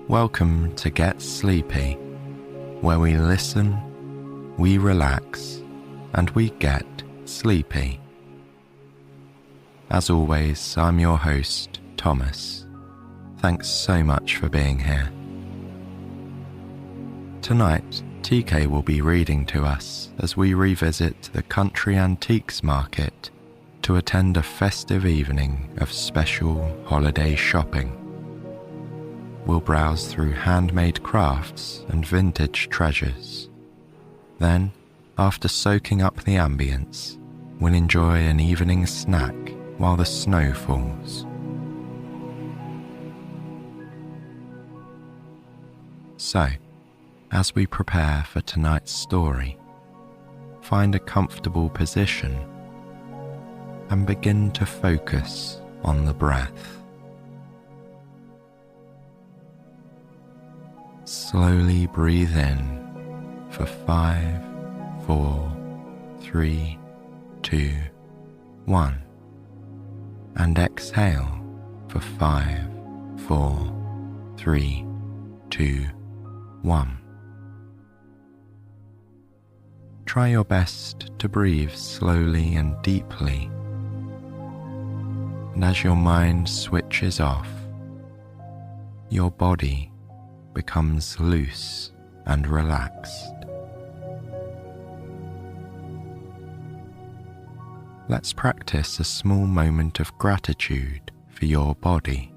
Welcome to Get Sleepy, where we listen, we relax, and we get sleepy. As always, I'm your host, Thomas. Thanks so much for being here. Tonight, TK will be reading to us as we revisit the Country Antiques Market to attend a festive evening of special holiday shopping. We'll browse through handmade crafts and vintage treasures. Then, after soaking up the ambience, we'll enjoy an evening snack while the snow falls. So, as we prepare for tonight's story, find a comfortable position and begin to focus on the breath. Slowly breathe in for 5, 4, 3, 2, 1, and exhale for 5, 4, 3, 2, 1. Try your best to breathe slowly and deeply, and as your mind switches off, your body becomes loose and relaxed. Let's practice a small moment of gratitude for your body.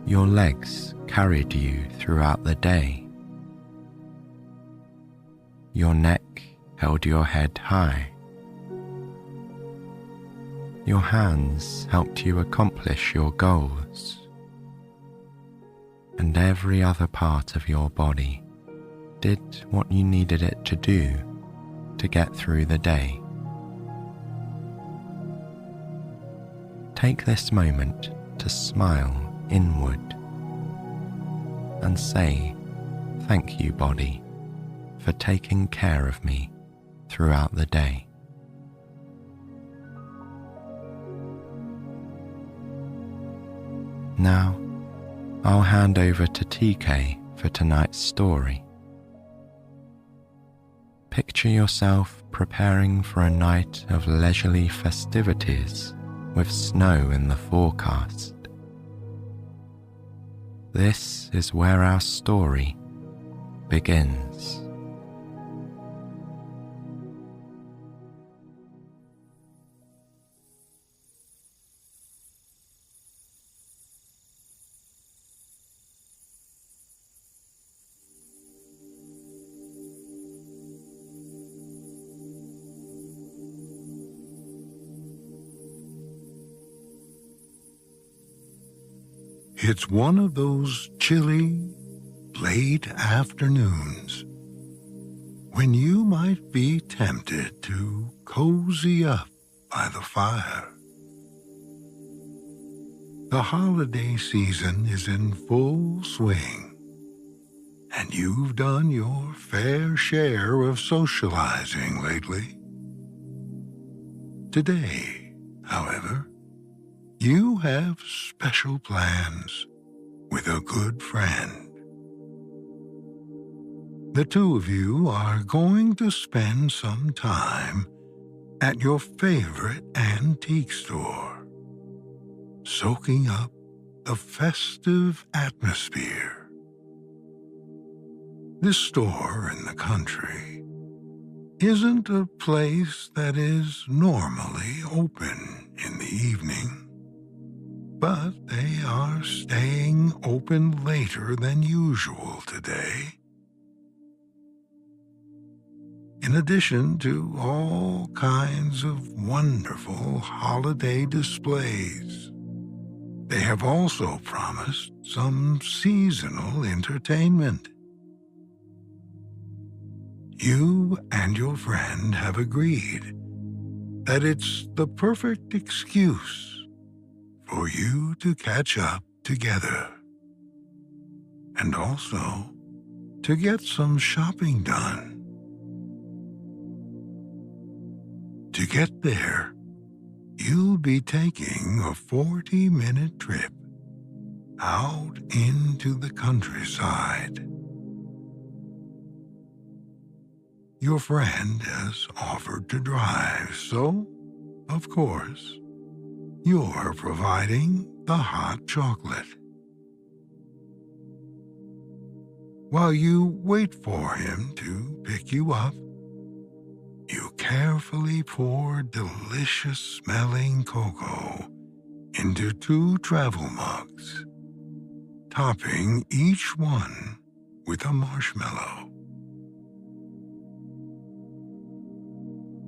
Your legs carried you throughout the day. Your neck held your head high. Your hands helped you accomplish your goals. And every other part of your body did what you needed it to do to get through the day. Take this moment to smile inward and say, "Thank you, body, for taking care of me throughout the day." Now, I'll hand over to TK for tonight's story. Picture yourself preparing for a night of leisurely festivities with snow in the forecast. This is where our story begins. It's one of those chilly, late afternoons when you might be tempted to cozy up by the fire. The holiday season is in full swing, and you've done your fair share of socializing lately. Today, however, you have special plans with a good friend. The two of you are going to spend some time at your favorite antique store, soaking up the festive atmosphere. This store in the country isn't a place that is normally open in the evening, but they are staying open later than usual today. In addition to all kinds of wonderful holiday displays, they have also promised some seasonal entertainment. You and your friend have agreed that it's the perfect excuse for you to catch up together, and also to get some shopping done. To get there, you'll be taking a 40-minute trip out into the countryside. Your friend has offered to drive, so, of course, you're providing the hot chocolate. While you wait for him to pick you up, you carefully pour delicious-smelling cocoa into 2 travel mugs, topping each one with a marshmallow.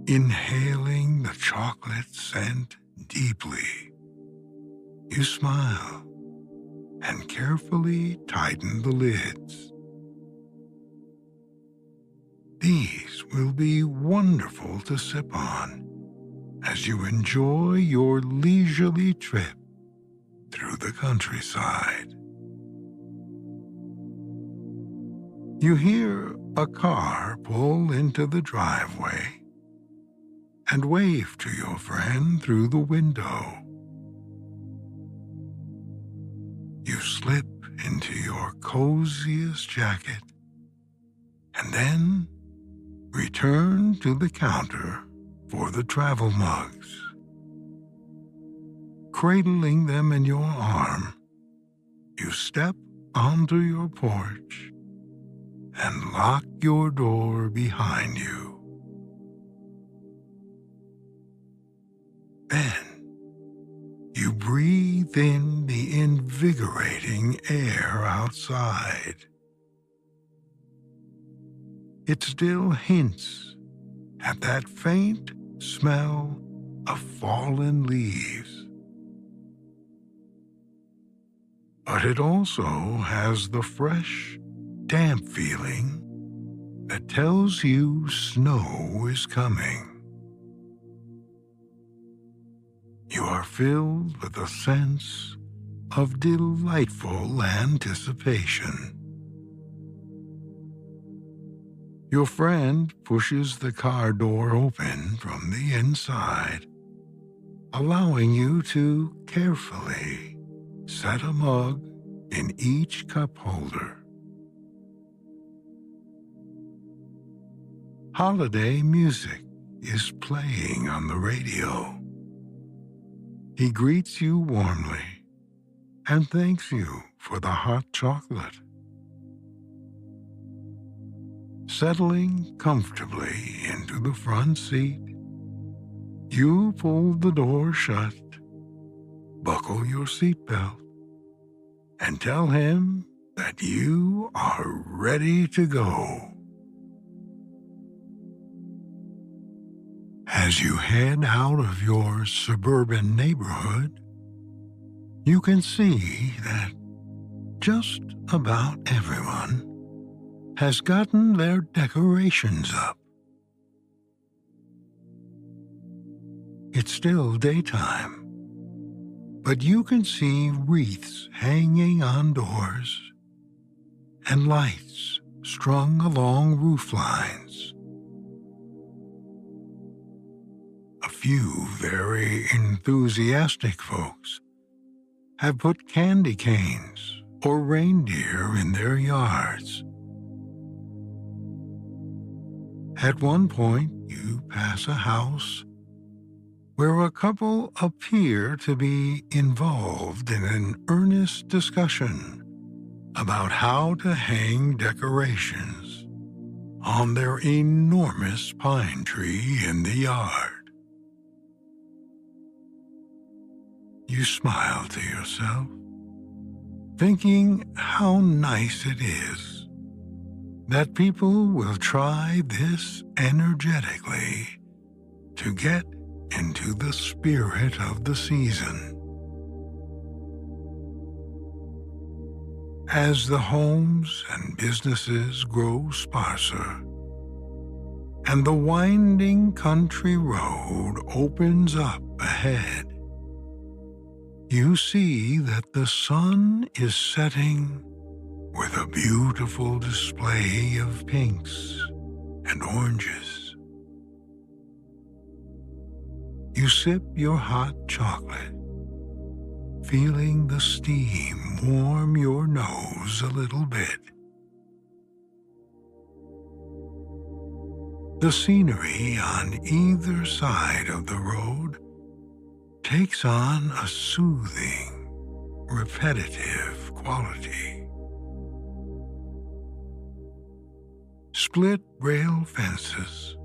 Inhaling the chocolate scent deeply, you smile and carefully tighten the lids. These will be wonderful to sip on as you enjoy your leisurely trip through the countryside. You hear a car pull into the driveway and wave to your friend through the window. You slip into your coziest jacket and then return to the counter for the travel mugs. Cradling them in your arm, you step onto your porch and lock your door behind you. Then, you breathe in the invigorating air outside. It still hints at that faint smell of fallen leaves. But it also has the fresh, damp feeling that tells you snow is coming. You are filled with a sense of delightful anticipation. Your friend pushes the car door open from the inside, allowing you to carefully set a mug in each cup holder. Holiday music is playing on the radio. He greets you warmly and thanks you for the hot chocolate. Settling comfortably into the front seat, you pull the door shut, buckle your seatbelt, and tell him that you are ready to go. As you head out of your suburban neighborhood, you can see that just about everyone has gotten their decorations up. It's still daytime, but you can see wreaths hanging on doors and lights strung along roof lines. A few very enthusiastic folks have put candy canes or reindeer in their yards. At one point, you pass a house where a couple appear to be involved in an earnest discussion about how to hang decorations on their enormous pine tree in the yard. You smile to yourself, thinking how nice it is that people will try this energetically to get into the spirit of the season. As the homes and businesses grow sparser, and the winding country road opens up ahead, you see that the sun is setting with a beautiful display of pinks and oranges. You sip your hot chocolate, feeling the steam warm your nose a little bit. The scenery on either side of the road takes on a soothing, repetitive quality. Split rail fences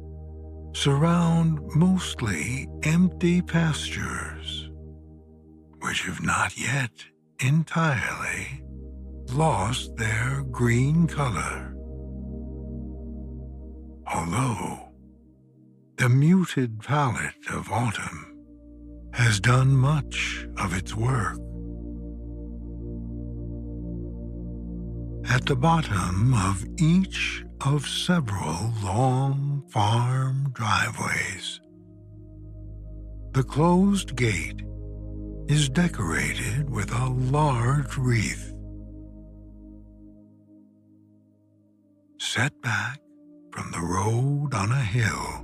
surround mostly empty pastures, which have not yet entirely lost their green color. Although the muted palette of autumn has done much of its work. At the bottom of each of several long farm driveways, the closed gate is decorated with a large wreath. Set back from the road on a hill,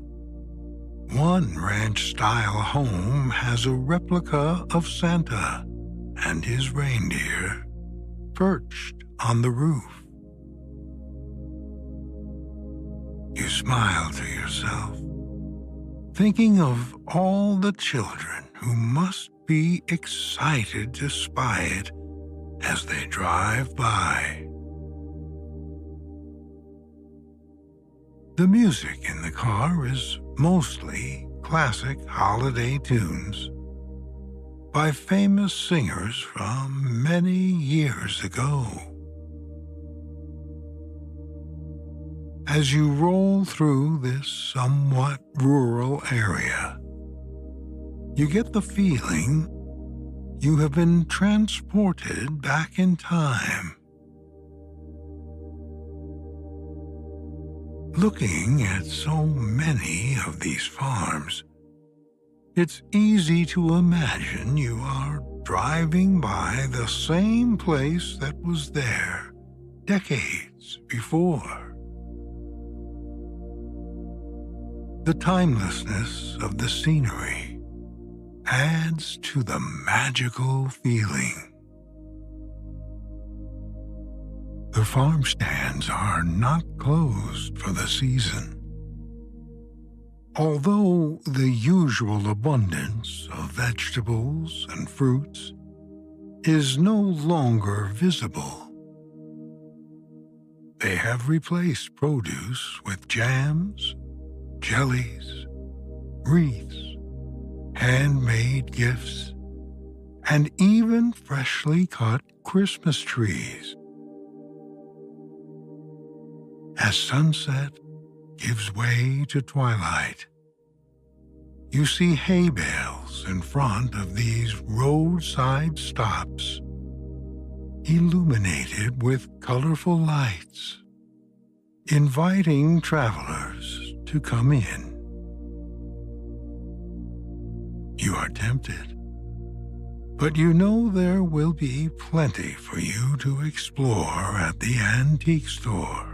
one ranch-style home has a replica of Santa and his reindeer perched on the roof. You smile to yourself, thinking of all the children who must be excited to spy it as they drive by. The music in the car is mostly classic holiday tunes by famous singers from many years ago. As you roll through this somewhat rural area, you get the feeling you have been transported back in time. Looking at so many of these farms, it's easy to imagine you are driving by the same place that was there decades before. The timelessness of the scenery adds to the magical feeling. The farm stands are not closed for the season. Although the usual abundance of vegetables and fruits is no longer visible, they have replaced produce with jams, jellies, wreaths, handmade gifts, and even freshly cut Christmas trees. As sunset gives way to twilight, you see hay bales in front of these roadside stops, illuminated with colorful lights, inviting travelers to come in. You are tempted, but you know there will be plenty for you to explore at the antique store.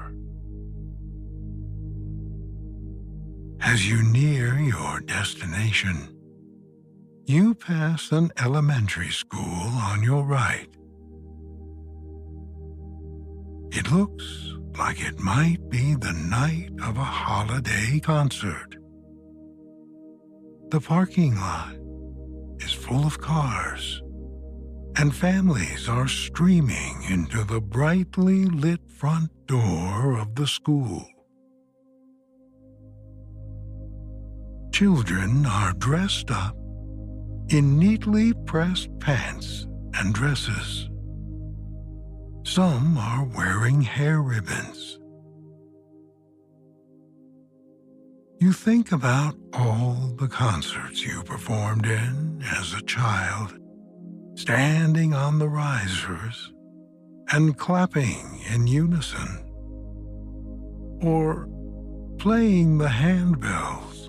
As you near your destination, you pass an elementary school on your right. It looks like it might be the night of a holiday concert. The parking lot is full of cars, and families are streaming into the brightly lit front door of the school. Children are dressed up in neatly pressed pants and dresses. Some are wearing hair ribbons. You think about all the concerts you performed in as a child, standing on the risers and clapping in unison, or playing the handbells.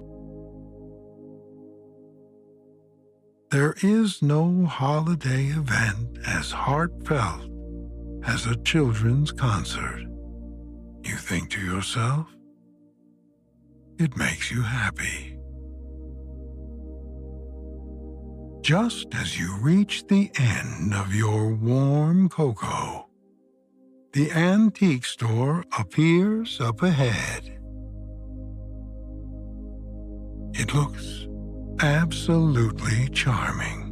There is no holiday event as heartfelt as a children's concert. You think to yourself, it makes you happy. Just as you reach the end of your warm cocoa, the antique store appears up ahead. It looks absolutely charming.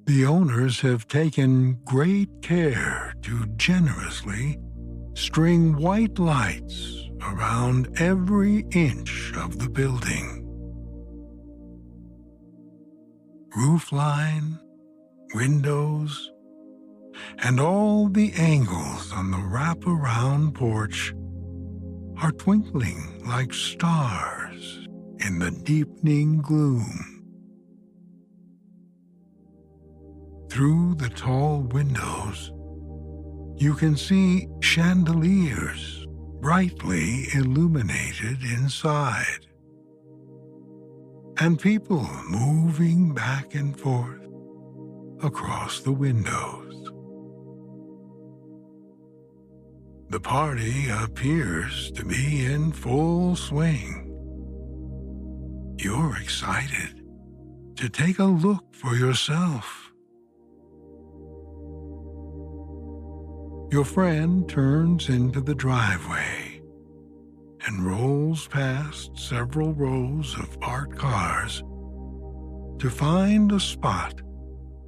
The owners have taken great care to generously string white lights around every inch of the building. Roofline, windows, and all the angles on the wraparound porch are twinkling like stars in the deepening gloom. Through the tall windows, you can see chandeliers brightly illuminated inside, and people moving back and forth across the windows. The party appears to be in full swing. You're excited to take a look for yourself. Your friend turns into the driveway and rolls past several rows of parked cars to find a spot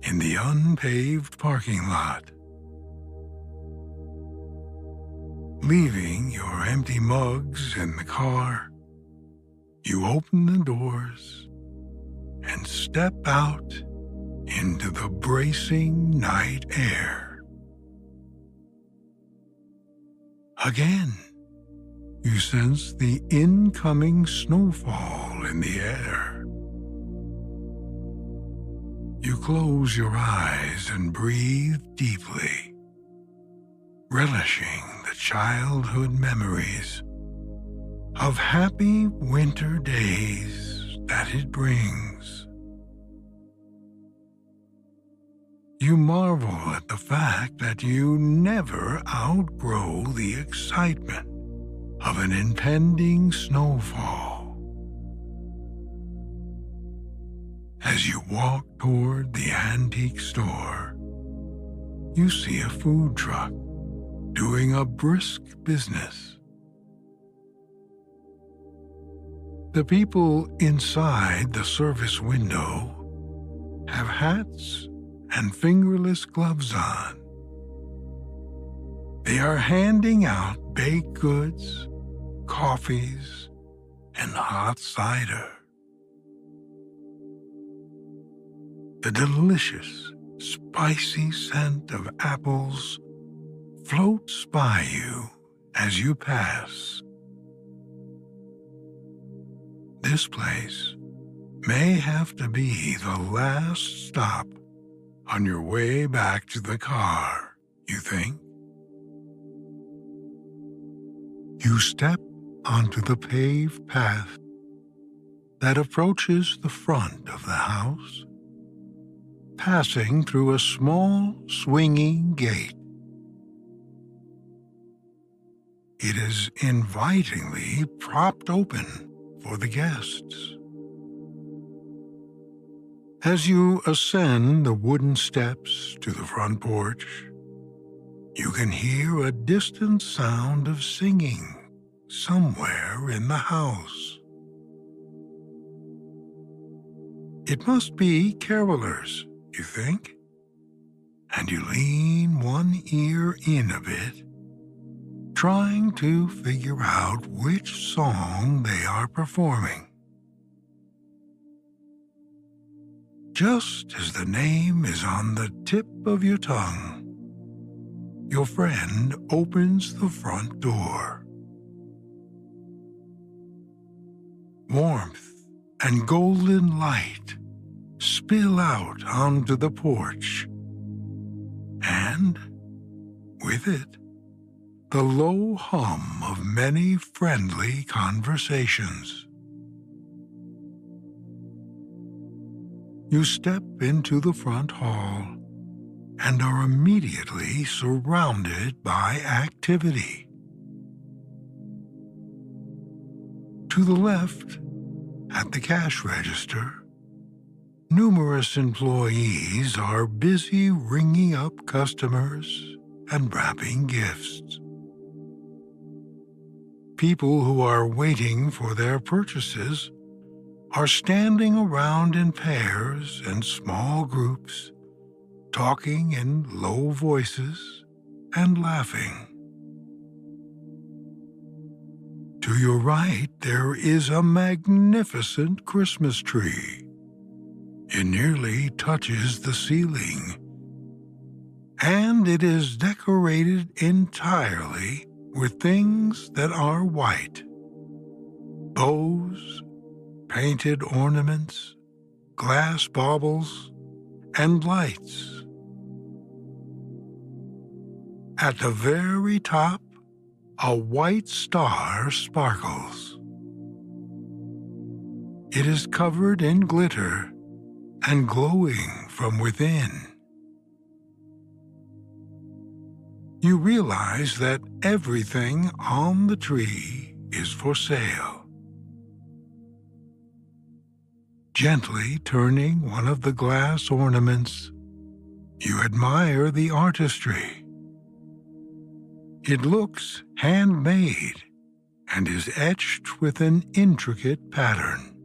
in the unpaved parking lot. Leaving your empty mugs in the car, you open the doors and step out into the bracing night air. Again, you sense the incoming snowfall in the air. You close your eyes and breathe deeply, relishing the childhood memories of happy winter days that it brings. You marvel at the fact that you never outgrow the excitement of an impending snowfall. As you walk toward the antique store, you see a food truck doing a brisk business. The people inside the service window have hats and fingerless gloves on. They are handing out baked goods, coffees, and hot cider. The delicious, spicy scent of apples floats by you as you pass. This place may have to be the last stop on your way back to the car, you think? You step onto the paved path that approaches the front of the house, passing through a small swinging gate. It is invitingly propped open for the guests. As you ascend the wooden steps to the front porch, you can hear a distant sound of singing somewhere in the house. It must be carolers, you think, and you lean one ear in a bit, trying to figure out which song they are performing. Just as the name is on the tip of your tongue, your friend opens the front door. Warmth and golden light spill out onto the porch, and with it, the low hum of many friendly conversations. You step into the front hall and are immediately surrounded by activity. To the left, At the cash register, numerous employees are busy ringing up customers and wrapping gifts. People who are waiting for their purchases are standing around in pairs and small groups, talking in low voices and laughing. To your right, there is a magnificent Christmas tree. It nearly touches the ceiling, and it is decorated entirely with things that are white: bows, painted ornaments, glass baubles, and lights. At the very top, a white star sparkles. It is covered in glitter and glowing from within. You realize that everything on the tree is for sale. Gently turning one of the glass ornaments, you admire the artistry. It looks handmade and is etched with an intricate pattern.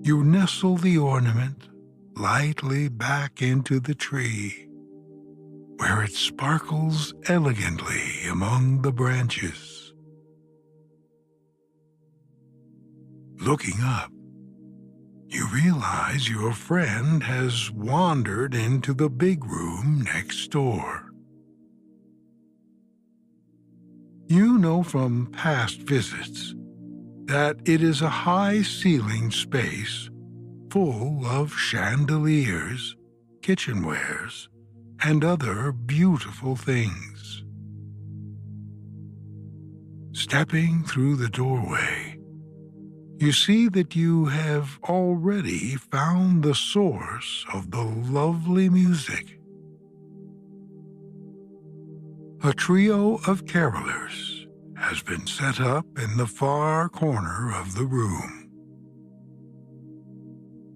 You nestle the ornament lightly back into the tree, where it sparkles elegantly among the branches. Looking up, you realize your friend has wandered into the big room next door. You know from past visits that it is a high-ceilinged space full of chandeliers, kitchenwares, and other beautiful things. Stepping through the doorway, you see that you have already found the source of the lovely music. A trio of carolers has been set up in the far corner of the room.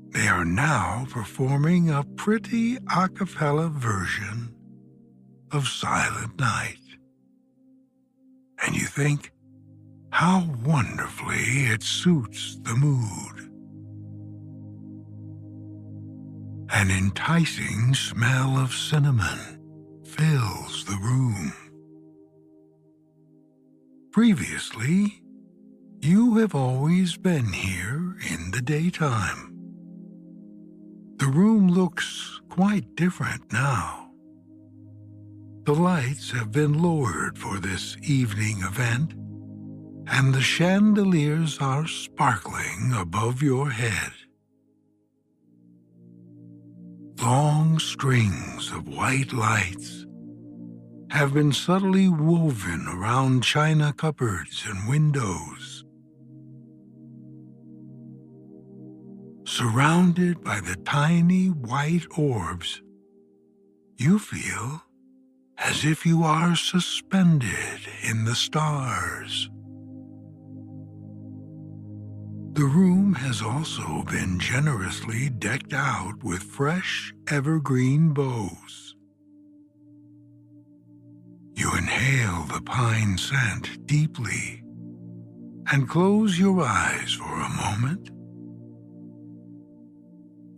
They are now performing a pretty a cappella version of Silent Night. And you think, how wonderfully it suits the mood. An enticing smell of cinnamon fills the room. Previously, you have always been here in the daytime. The room looks quite different now. The lights have been lowered for this evening event, and the chandeliers are sparkling above your head. Long strings of white lights have been subtly woven around china cupboards and windows. Surrounded by the tiny white orbs, you feel as if you are suspended in the stars. The room has also been generously decked out with fresh evergreen boughs. You inhale the pine scent deeply and close your eyes for a moment.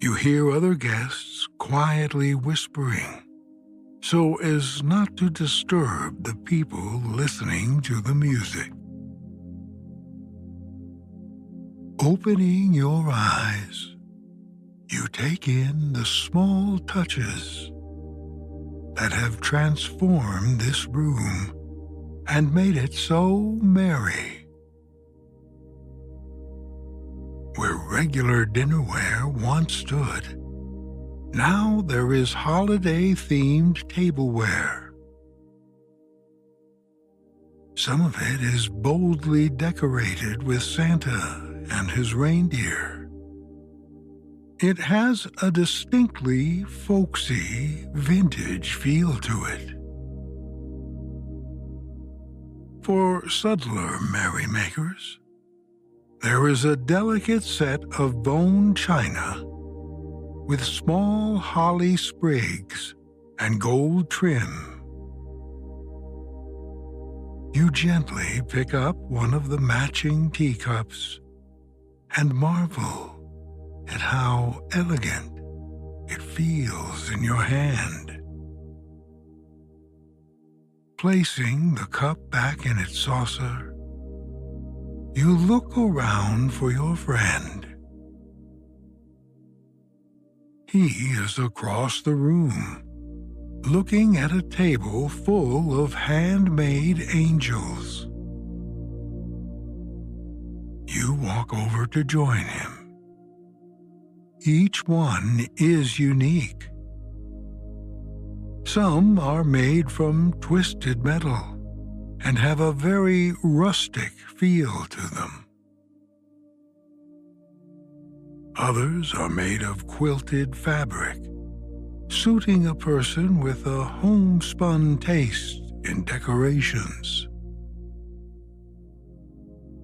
You hear other guests quietly whispering so as not to disturb the people listening to the music. Opening your eyes, you take in the small touches that have transformed this room and made it so merry. Where regular dinnerware once stood, now there is holiday-themed tableware. Some of it is boldly decorated with Santa and his reindeer. It has a distinctly folksy, vintage feel to it. For subtler merrymakers, there is a delicate set of bone china with small holly sprigs and gold trim. You gently pick up one of the matching teacups and marvel at how elegant it feels in your hand. Placing the cup back in its saucer, you look around for your friend. He is across the room, looking at a table full of handmade angels. You walk over to join him. Each one is unique. Some are made from twisted metal and have a very rustic feel to them. Others are made of quilted fabric, suiting a person with a homespun taste in decorations.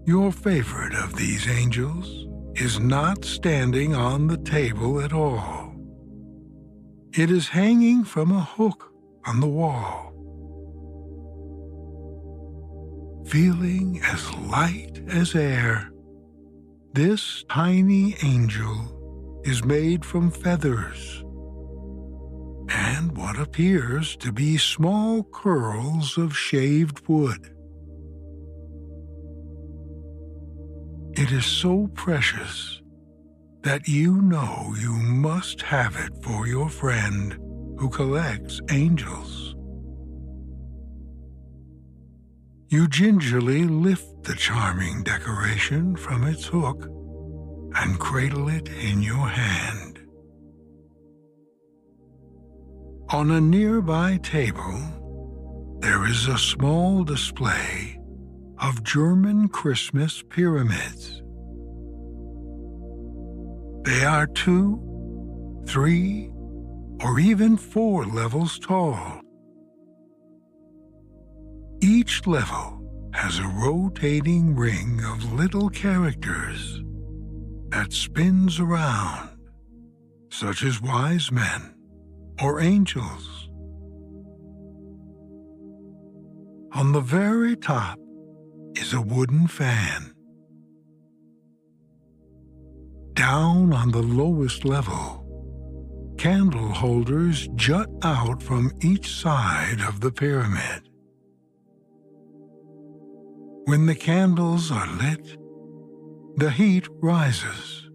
Your favorite of these angels is not standing on the table at all. It is hanging from a hook on the wall. Feeling as light as air, this tiny angel is made from feathers and what appears to be small curls of shaved wood. It is so precious that you know you must have it for your friend who collects angels. You gingerly lift the charming decoration from its hook and cradle it in your hand. On a nearby table, there is a small display of German Christmas pyramids. They are 2, 3, or even 4 levels tall. Each level has a rotating ring of little characters that spins around, such as wise men or angels. On the very top is a wooden fan. Down on the lowest level, candle holders jut out from each side of the pyramid. When the candles are lit, the heat rises,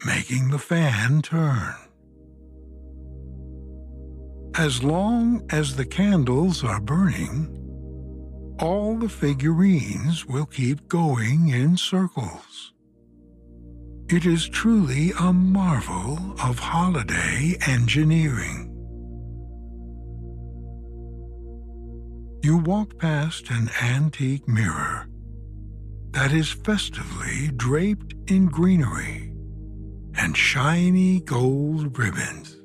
making the fan turn. As long as the candles are burning, all the figurines will keep going in circles. It is truly a marvel of holiday engineering. You walk past an antique mirror that is festively draped in greenery and shiny gold ribbons.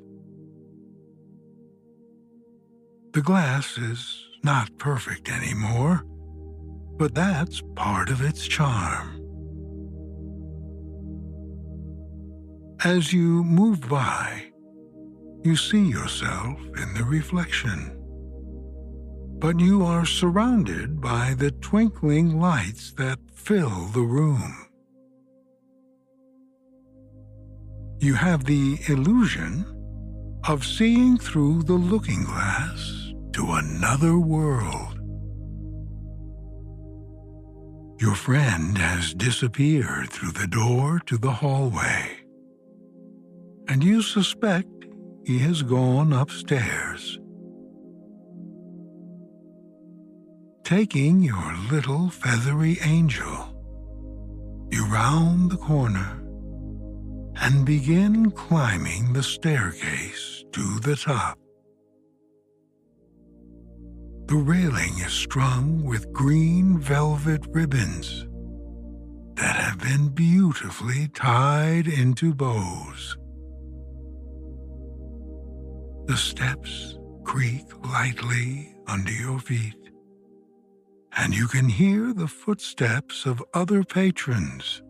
The glass is not perfect anymore, but that's part of its charm. As you move by, you see yourself in the reflection, but you are surrounded by the twinkling lights that fill the room. You have the illusion of seeing through the looking glass to another world. Your friend has disappeared through the door to the hallway, and you suspect he has gone upstairs. Taking your little feathery angel, you round the corner and begin climbing the staircase to the top. The railing is strung with green velvet ribbons that have been beautifully tied into bows. The steps creak lightly under your feet, and you can hear the footsteps of other patrons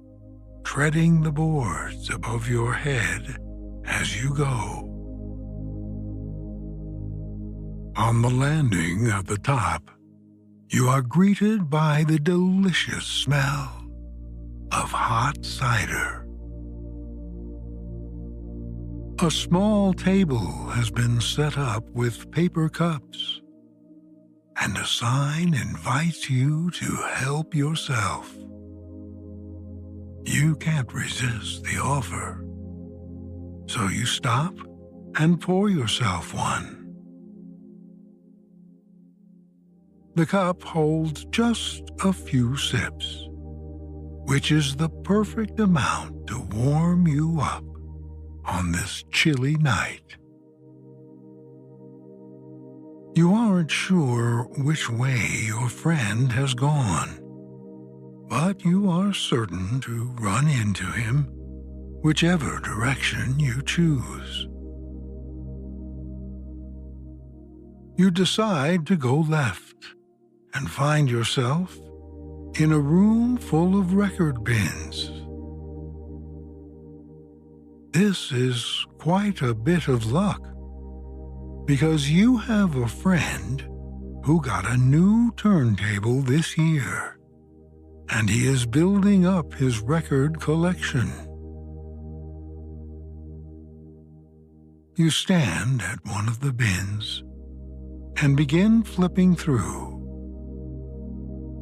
treading the boards above your head as you go. On the landing at the top, you are greeted by the delicious smell of hot cider. A small table has been set up with paper cups, and a sign invites you to help yourself. You can't resist the offer, so you stop and pour yourself one. The cup holds just a few sips, which is the perfect amount to warm you up on this chilly night. You aren't sure which way your friend has gone, but you are certain to run into him whichever direction you choose. You decide to go left and find yourself in a room full of record bins. This is quite a bit of luck, because you have a friend who got a new turntable this year, and he is building up his record collection. You stand at one of the bins and begin flipping through.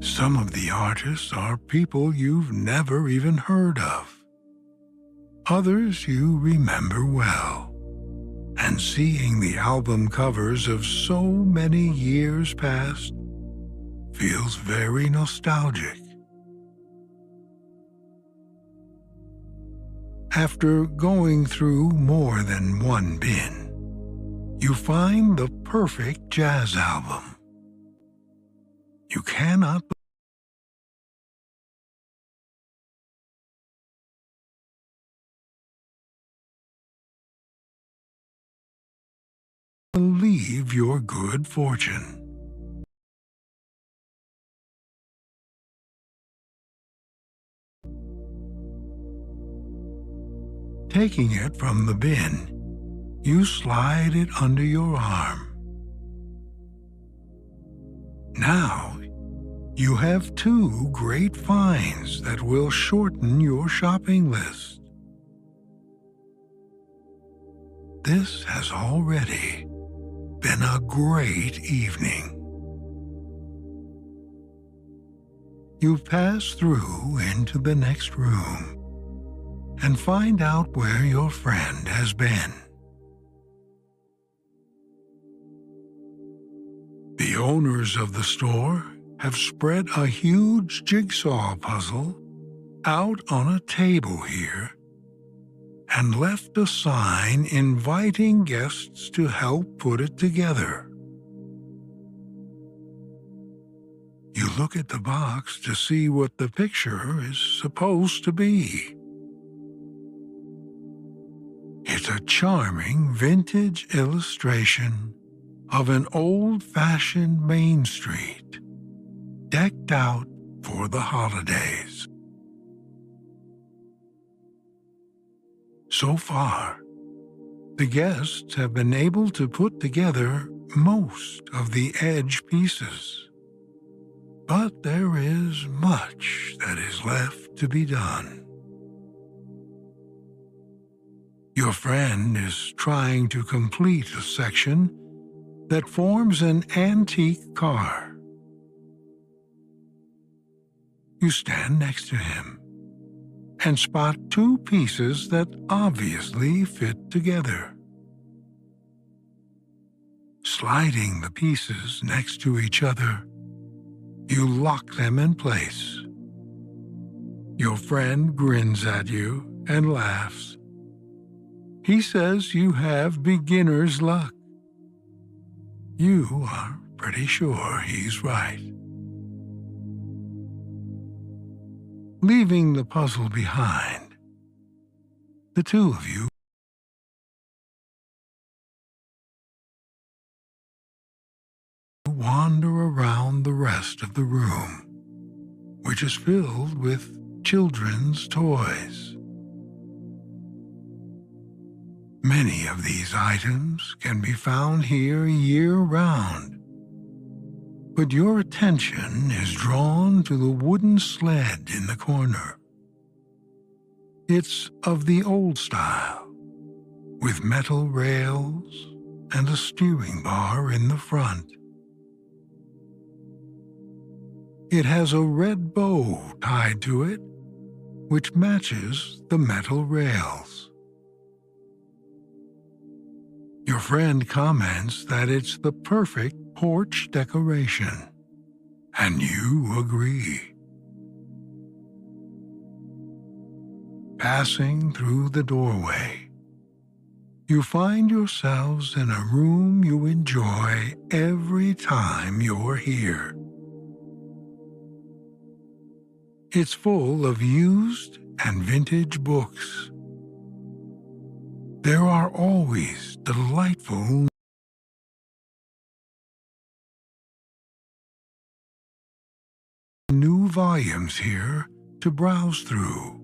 Some of the artists are people you've never even heard of. Others you remember well, and seeing the album covers of so many years past feels very nostalgic. After going through more than one bin, you find the perfect jazz album. You cannot believe your good fortune. Taking it from the bin, you slide it under your arm. Now, you have two great finds that will shorten your shopping list. This has already been a great evening. You pass through into the next room and find out where your friend has been. The owners of the store have spread a huge jigsaw puzzle out on a table here and left a sign inviting guests to help put it together. You look at the box to see what the picture is supposed to be. It's a charming vintage illustration of an old-fashioned Main Street, decked out for the holidays. So far, the guests have been able to put together most of the edge pieces, but there is much that is left to be done. Your friend is trying to complete a section that forms an antique car. You stand next to him and spot two pieces that obviously fit together. Sliding the pieces next to each other, you lock them in place. Your friend grins at you and laughs. He says you have beginner's luck. You are pretty sure he's right. Leaving the puzzle behind, the two of you wander around the rest of the room, which is filled with children's toys. Many of these items can be found here year-round, but your attention is drawn to the wooden sled in the corner. It's of the old style, with metal rails and a steering bar in the front. It has a red bow tied to it, which matches the metal rails. Your friend comments that it's the perfect porch decoration, and you agree. Passing through the doorway, you find yourselves in a room you enjoy every time you're here. It's full of used and vintage books. There are always delightful new volumes here to browse through.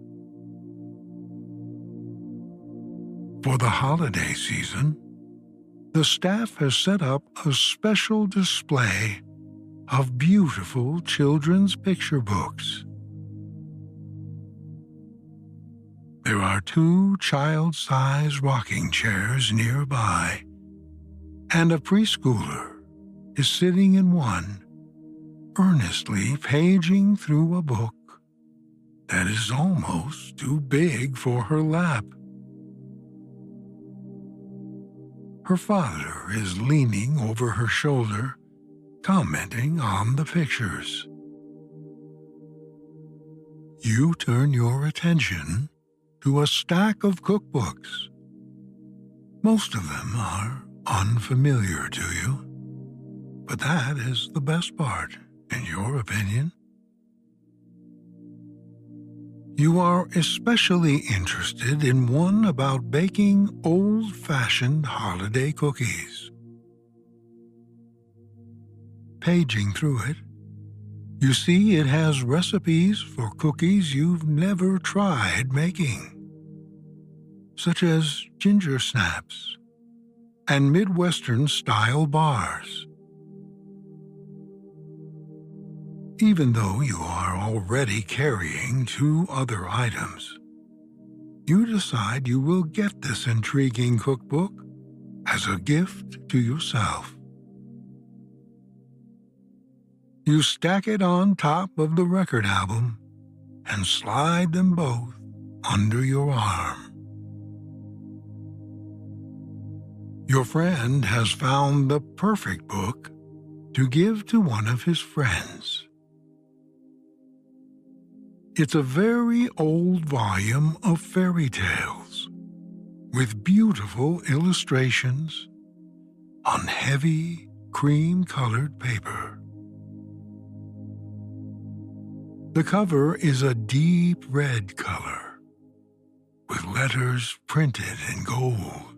For the holiday season, the staff has set up a special display of beautiful children's picture books. There are 2 child-size rocking chairs nearby, and a preschooler is sitting in one, earnestly paging through a book that is almost too big for her lap. Her father is leaning over her shoulder, commenting on the pictures. You turn your attention to a stack of cookbooks. Most of them are unfamiliar to you, but that is the best part, in your opinion. You are especially interested in one about baking old-fashioned holiday cookies. Paging through it, you see it has recipes for cookies you've never tried making, such as ginger snaps and Midwestern-style bars. Even though you are already carrying 2 other items, you decide you will get this intriguing cookbook as a gift to yourself. You stack it on top of the record album and slide them both under your arm. Your friend has found the perfect book to give to one of his friends. It's a very old volume of fairy tales with beautiful illustrations on heavy, cream-colored paper. The cover is a deep red color, with letters printed in gold.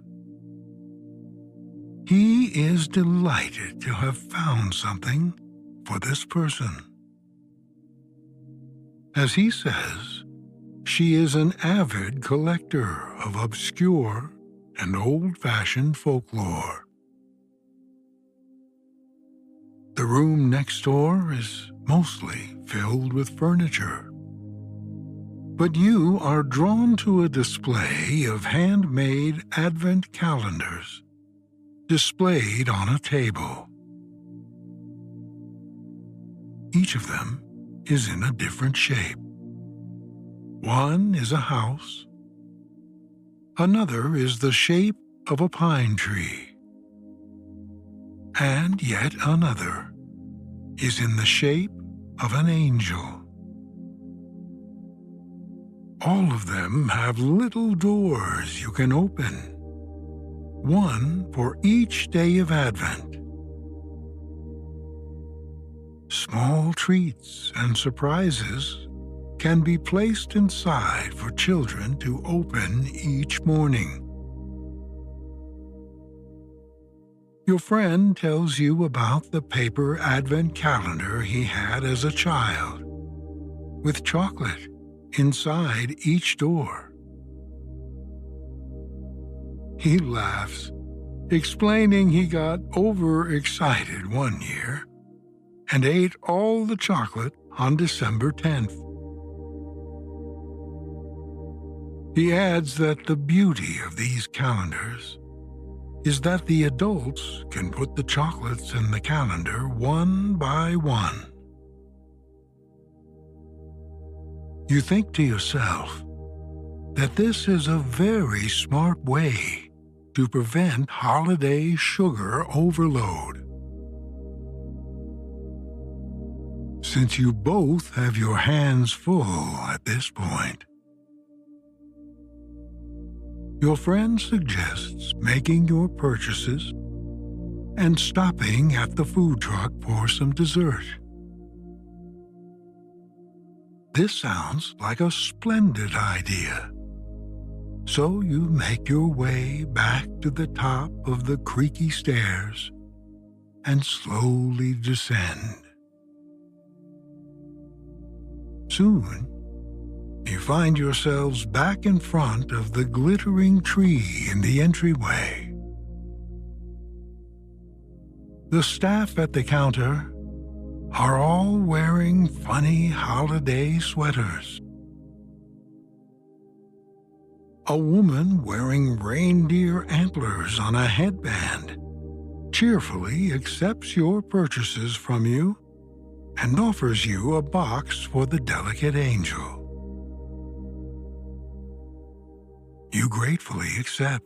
He is delighted to have found something for this person. As he says, she is an avid collector of obscure and old-fashioned folklore. The room next door is mostly filled with furniture, but you are drawn to a display of handmade Advent calendars displayed on a table. Each of them is in a different shape. One is a house, another is the shape of a pine tree, and yet another is in the shape of an angel. All of them have little doors you can open, one for each day of Advent. Small treats and surprises can be placed inside for children to open each morning. Your friend tells you about the paper Advent calendar he had as a child, with chocolate inside each door. He laughs, explaining he got overexcited one year and ate all the chocolate on December 10th. He adds that the beauty of these calendars is that the adults can put the chocolates in the calendar one by one. You think to yourself that this is a very smart way to prevent holiday sugar overload. Since you both have your hands full at this point, your friend suggests making your purchases and stopping at the food truck for some dessert. This sounds like a splendid idea. So you make your way back to the top of the creaky stairs and slowly descend. Soon, you find yourselves back in front of the glittering tree in the entryway. The staff at the counter are all wearing funny holiday sweaters. A woman wearing reindeer antlers on a headband cheerfully accepts your purchases from you and offers you a box for the delicate angel. You gratefully accept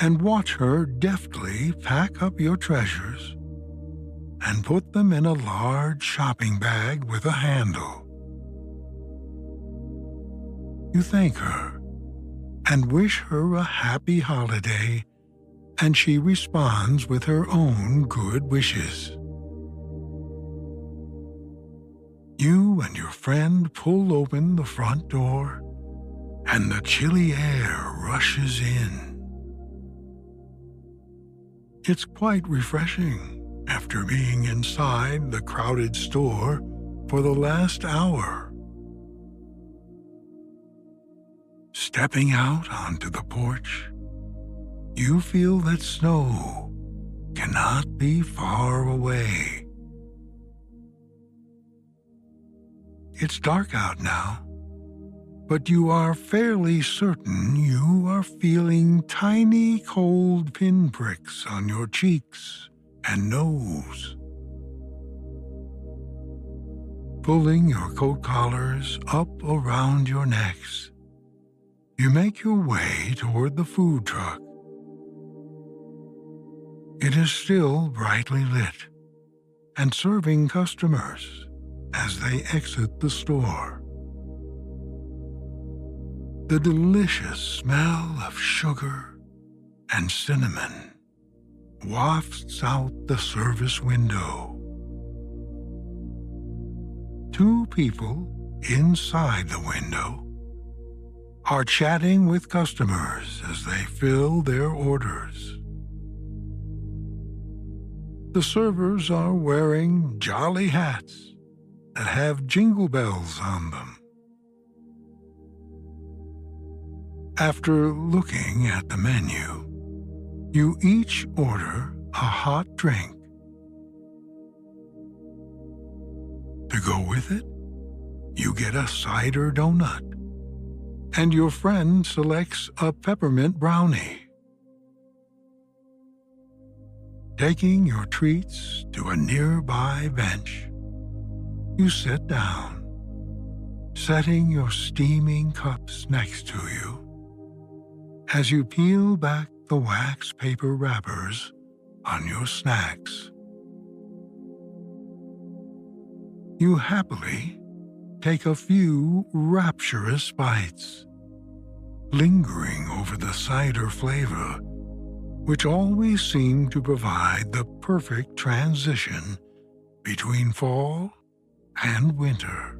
and watch her deftly pack up your treasures and put them in a large shopping bag with a handle. You thank her and wish her a happy holiday, and she responds with her own good wishes. You and your friend pull open the front door, and the chilly air rushes in. It's quite refreshing after being inside the crowded store for the last hour. Stepping out onto the porch, you feel that snow cannot be far away. It's dark out now, but you are fairly certain you are feeling tiny cold pinpricks on your cheeks and nose. Pulling your coat collars up around your necks, you make your way toward the food truck. It is still brightly lit and serving customers as they exit the store. The delicious smell of sugar and cinnamon wafts out the service window. Two people inside the window are chatting with customers as they fill their orders. The servers are wearing jolly hats that have jingle bells on them. After looking at the menu, you each order a hot drink. To go with it, you get a cider donut, and your friend selects a peppermint brownie. Taking your treats to a nearby bench, you sit down, setting your steaming cups next to you as you peel back the wax paper wrappers on your snacks. You happily take a few rapturous bites, lingering over the cider flavor, which always seemed to provide the perfect transition between fall and winter.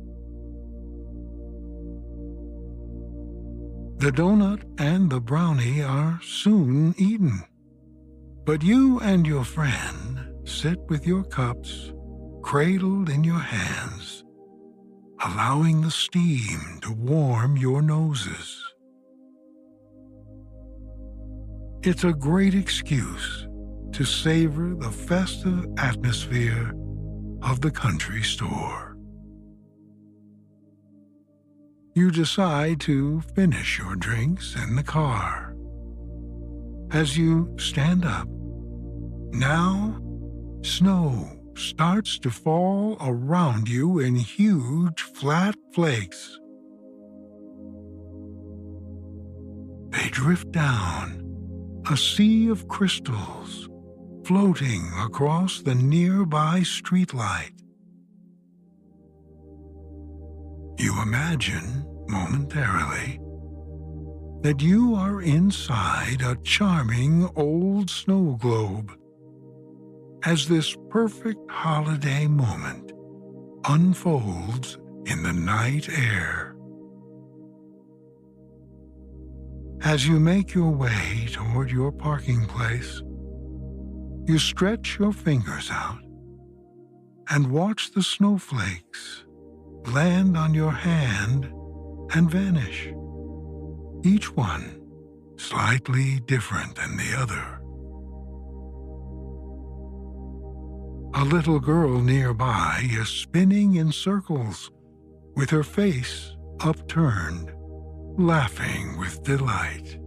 The donut and the brownie are soon eaten, but you and your friend sit with your cups cradled in your hands allowing the steam to warm your noses. It's a great excuse to savor the festive atmosphere of the country store. You decide to finish your drinks in the car. As you stand up, now snow starts to fall around you in huge flat flakes. They drift down, a sea of crystals floating across the nearby streetlight. You imagine, momentarily, that you are inside a charming old snow globe as this perfect holiday moment unfolds in the night air. As you make your way toward your parking place, you stretch your fingers out and watch the snowflakes land on your hand and vanish, each one slightly different than the other. A little girl nearby is spinning in circles with her face upturned, laughing with delight.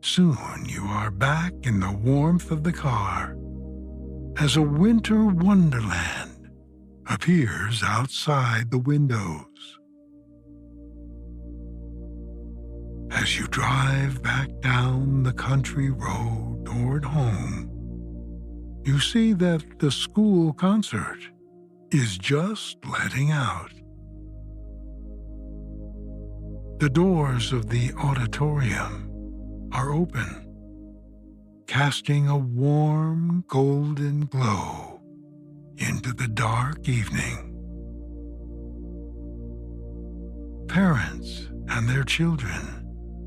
Soon you are back in the warmth of the car as a winter wonderland appears outside the windows. As you drive back down the country road toward home, you see that the school concert is just letting out. The doors of the auditorium are open, casting a warm golden glow into the dark evening. Parents and their children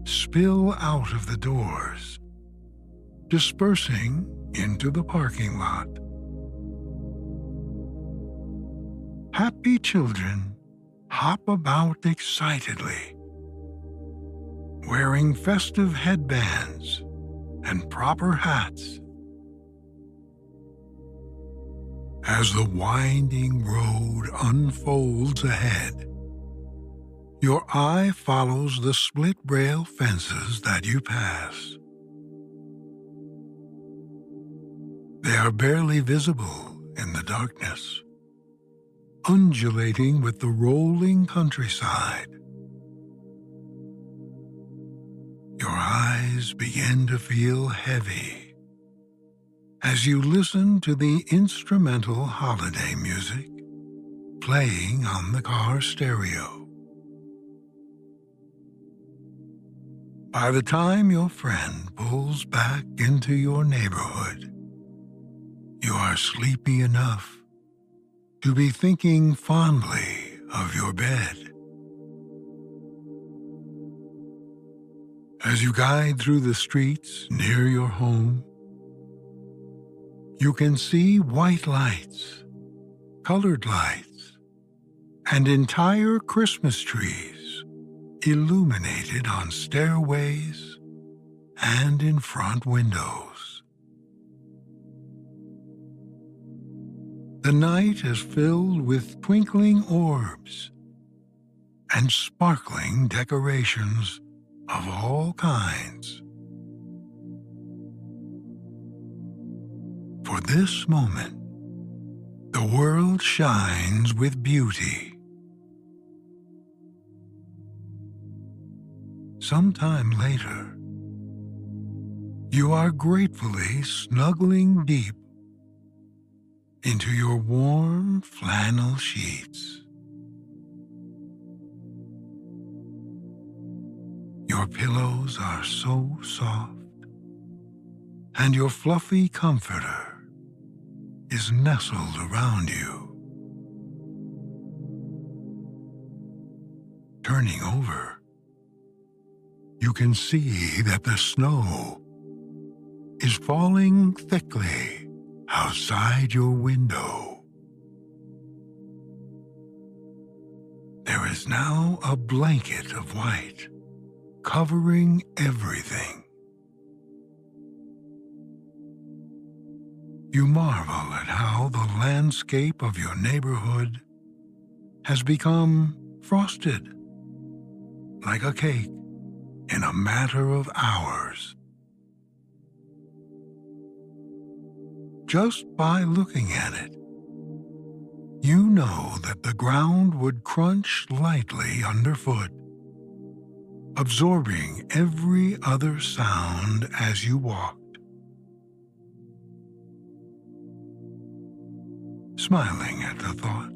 spill out of the doors, dispersing into the parking lot. Happy children hop about excitedly, wearing festive headbands and proper hats. As the winding road unfolds ahead, your eye follows the split rail fences that you pass. They are barely visible in the darkness, undulating with the rolling countryside. Your eyes begin to feel heavy as you listen to the instrumental holiday music playing on the car stereo. By the time your friend pulls back into your neighborhood, you are sleepy enough to be thinking fondly of your bed. As you guide through the streets near your home, you can see white lights, colored lights, and entire Christmas trees illuminated on stairways and in front windows. The night is filled with twinkling orbs and sparkling decorations of all kinds. For this moment, the world shines with beauty. Sometime later, you are gratefully snuggling deep into your warm flannel sheets. Your pillows are so soft, and your fluffy comforter is nestled around you. Turning over, you can see that the snow is falling thickly outside your window. is now a blanket of white, covering everything. You marvel at how the landscape of your neighborhood has become frosted, like a cake, in a matter of hours. Just by looking at it, you know that the ground would crunch lightly underfoot, absorbing every other sound as you walked. Smiling at the thought,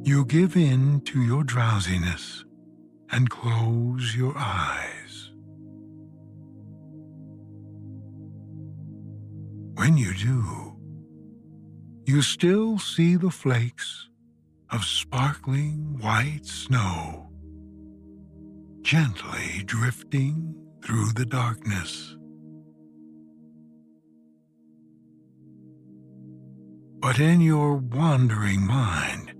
you give in to your drowsiness and close your eyes. When you do, you still see the flakes of sparkling white snow gently drifting through the darkness. But in your wandering mind,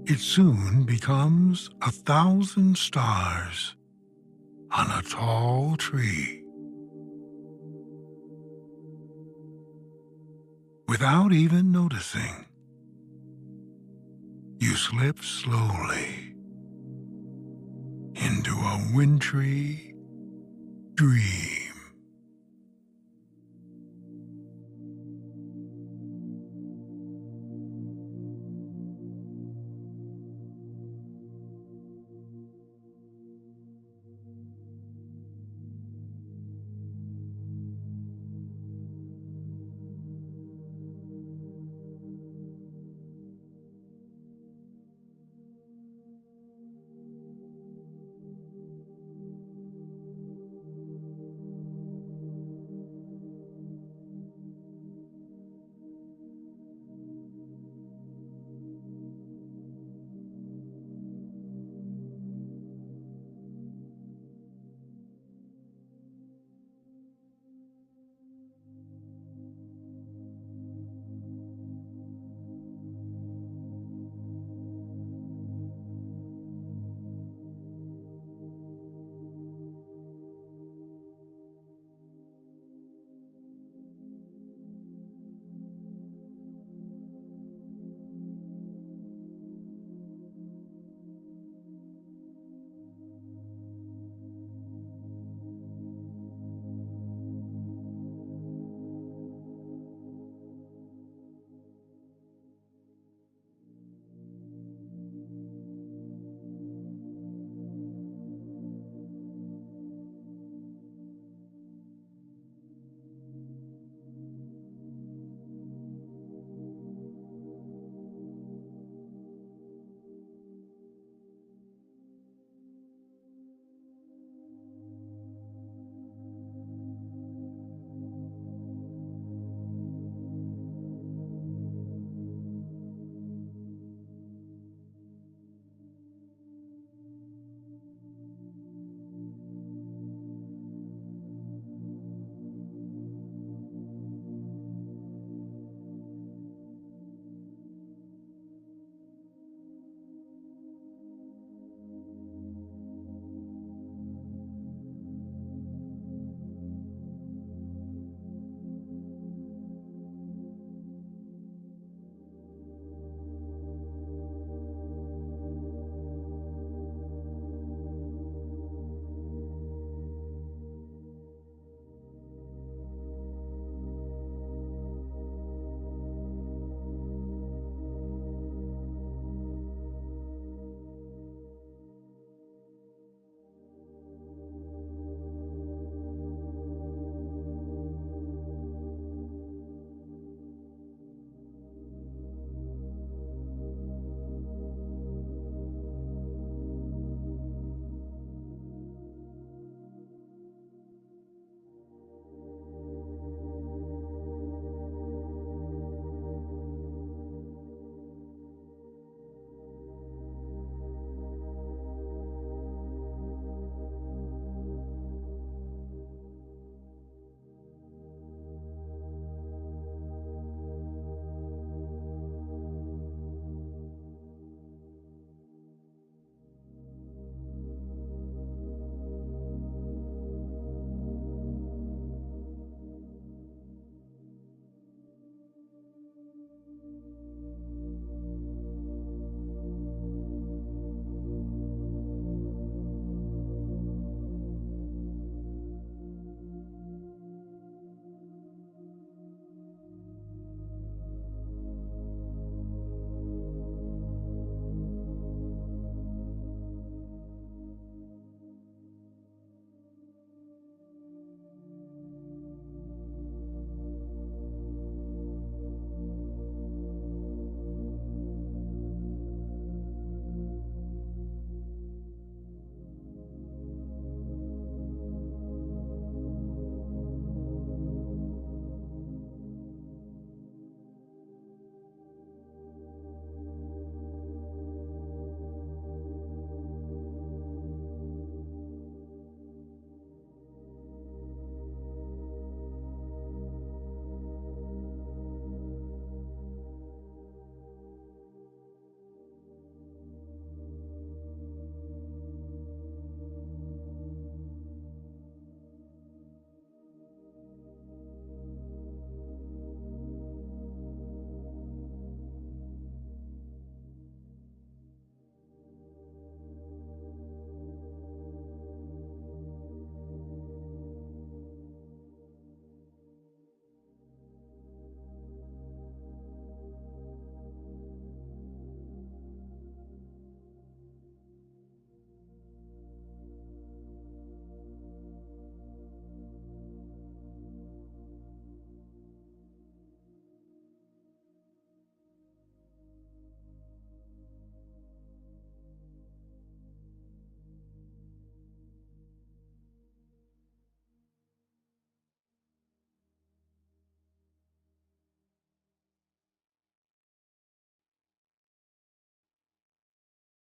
it soon becomes 1,000 stars on a tall tree. Without even noticing, you slip slowly into a wintry dream.